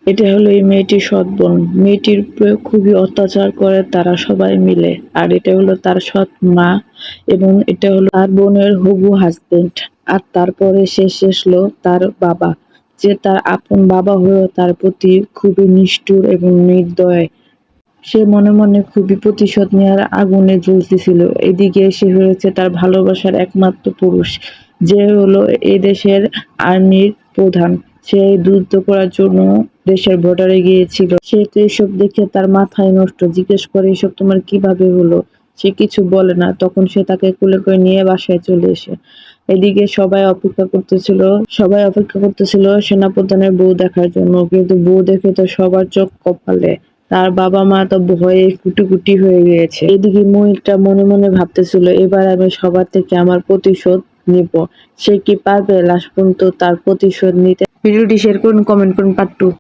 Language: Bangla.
এটা হলো এই মেয়েটির সৎ বোন। মেয়েটির উপরে খুবই অত্যাচার করে তারা সবাই মিলে। আর এটা হলো তার সৎ মা এবং এটা হলো তার বোনের হবু হাজবেন্ড। আর তারপরে শেষ হলো তার বাবা, যে তার আপন বাবা হয়েও তার প্রতি খুবই নিষ্ঠুর এবং নির্দয়। সে মনে মনে খুবই প্রতিশোধ নেওয়ার আগুনে জ্বলতেছিল। এদিকে সে হয়েছে তার ভালোবাসার একমাত্র পুরুষ, যে হলো এদেশের আর্মির প্রধান। সে যুদ্ধ করার জন্য দেশের বর্ডারে গিয়েছিল। সে তো এসব দেখে তার মাথায় নষ্ট। জিজ্ঞেস করে এসব তোমার কিভাবে হলো? সে কিছু বলে না। তখন সে তাকে কোলে করে নিয়ে বাসায় চলে এসে এদিকে সবাই অপেক্ষা করতেছিল সেনাপ্রধানের বউ দেখার জন্য, কিন্তু বউ দেখে তো সবার চোখ কপালে। তার বাবা মা তো ভয়ে কুটি হয়ে গিয়েছে। এদিকে মহিলাটা মনে মনে ভাবতেছিল, এবার আমি সবার থেকে আমার প্রতিশোধ নিব। সে কি পারবে লাস্ট পর্যন্ত তার প্রতিশোধ নিতে? ভিডিওটি শেয়ার করুন, কমেন্ট করুন, পার্ট 2।